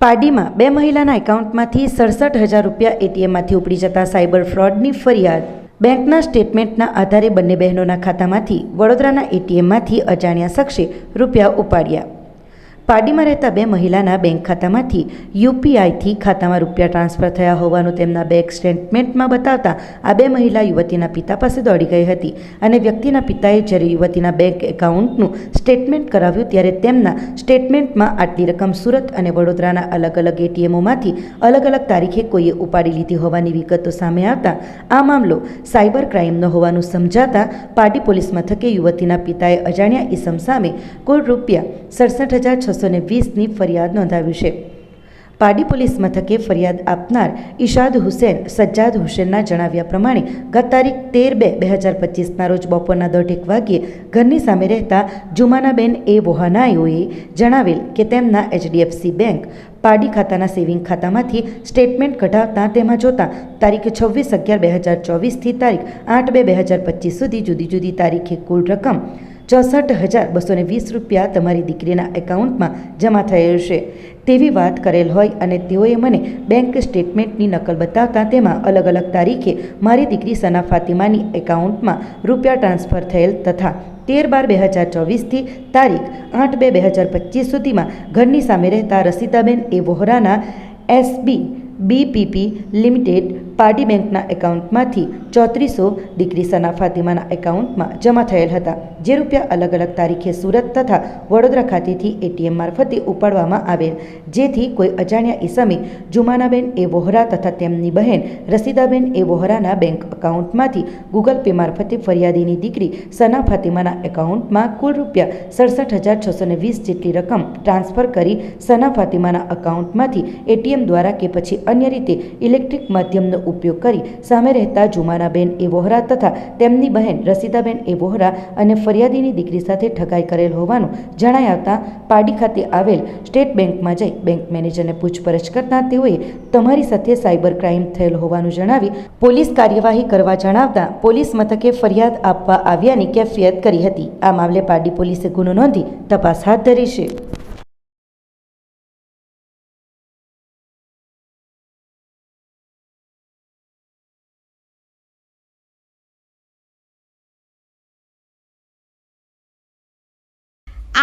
પાડીમાં બે મહિલાના એકાઉન્ટમાંથી 67,000 રૂપિયા એટીએમમાંથી ઉપડી જતા સાયબર ફ્રોડની ફરિયાદ। બેંકના સ્ટેટમેન્ટના આધારે બંને બહેનોના ખાતામાંથી વડોદરાના એટીએમમાંથી અજાણ્યા શખ્સે રૂપિયા ઉપાડ્યા। પાડીમાં રહેતા બે મહિલાના બેંક ખાતામાંથી યુપીઆઈથી ખાતામાં રૂપિયા ટ્રાન્સફર થયા હોવાનું તેમના બેંક સ્ટેટમેન્ટમાં બતાવતા આ બે મહિલા યુવતીના પિતા પાસે દોડી ગઈ હતી અને વ્યક્તિના પિતાએ જ્યારે યુવતીના બેંક એકાઉન્ટનું સ્ટેટમેન્ટ કરાવ્યું ત્યારે તેમના સ્ટેટમેન્ટમાં આટલી રકમ સુરત અને વડોદરાના અલગ અલગ એટીએમોમાંથી અલગ અલગ તારીખે કોઈએ ઉપાડી લીધી હોવાની વિગતો સામે આવતા આ મામલો સાયબર ક્રાઇમનો હોવાનું સમજાતા પાડી પોલીસ મથકે યુવતીના પિતાએ અજાણ્યા ઈસમ સામે કુલ રૂપિયા 67,620ની ફરિયાદ નોંધાવી છે। પાડી પોલીસ મથકે ફરિયાદ આપનાર ઇશાદ હુસેન સજ્જાદ હુસેનના જણાવ્યા પ્રમાણે ગત તારીખ 13/2/2025ના રોજ બપોરના 1:30 વાગ્યે ઘરની સામે રહેતા જુમાનાબેન એ વોહાનાઓએ જણાવેલ કે તેમના HDFC બેંક પાડી ખાતાના સેવિંગ ખાતામાંથી સ્ટેટમેન્ટ કઢાવતા તેમાં જોતા તારીખ 26/11/2024થી તારીખ 8/2/2025 સુધી જુદી જુદી તારીખે કુલ રકમ 64,220 રૂપિયા તમારી દીકરીના એકાઉન્ટમાં જમા થયેલ છે તેવી વાત કરેલ હોય અને તેઓએ મને બેંક સ્ટેટમેન્ટની નકલ બતાવતા તેમાં અલગ અલગ તારીખે મારી દીકરી સના ફાતિમાની એકાઉન્ટમાં રૂપિયા ટ્રાન્સફર થયેલ તથા 13/2/2024થી તારીખ 8/2/2025 સુધીમાં ઘરની સામે રહેતા રસીદાબેન એ વોહરાના SBBPP લિમિટેડ પાડી બેંકના એકાઉન્ટમાંથી 3400 દીકરી સના ફાતિમાના એકાઉન્ટમાં જમા થયેલ હતા જે રૂપિયા અલગ અલગ તારીખે સુરત તથા વડોદરા ખાતેથી એટીએમ મારફતે ઉપાડવામાં આવેલ જેથી કોઈ અજાણ્યા ઈસમે જુમાનાબેન એ વોહરા તથા તેમની બહેન રસીદાબેન એ વોહરાના બેંક એકાઉન્ટમાંથી ગૂગલ પે મારફતે ફરિયાદીની દીકરી સના ફાતિમાના એકાઉન્ટમાં કુલ રૂપિયા 67,620 જેટલી રકમ ટ્રાન્સફર કરી સના ફાતિમાના એકાઉન્ટમાંથી એટીએમ દ્વારા કે પછી અન્ય રીતે ઇલેક્ટ્રિક માધ્યમનો ઉપયોગ કરી સામે રહેતા જુમાનાબેન એ વોહરા તથા તેમની બહેન રસીદાબેન એ વોહરા અને ફરિયાદીની દીકરી સાથે ઠગાઈ કરેલ હોવાનું જણાઈ આવતા પાડી ખાતે આવેલ સ્ટેટ બેંકમાં જઈ બેંક મેનેજરને પૂછપરછ કરતા તેઓએ તમારી સાથે સાયબર ક્રાઇમ થયેલ હોવાનું જણાવી પોલીસ કાર્યવાહી કરવા જણાવતા પોલીસ મથકે ફરિયાદ આપવા આવ્યાની કેફિયત કરી હતી। આ મામલે પાડી પોલીસે ગુનો નોંધી તપાસ હાથ ધરી છે।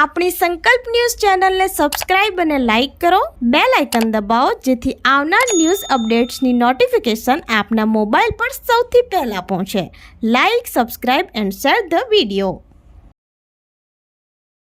આપણી સંકલ્પ ન્યૂઝ ચેનલને સબસ્ક્રાઇબ અને લાઇક કરો, બેલ આઇકન દબાવો જેથી આવનાર ન્યૂઝ અપડેટ્સની નોટિફિકેશન આપના મોબાઈલ પર સૌથી પહેલા પહોંચે। Like, subscribe and share the video.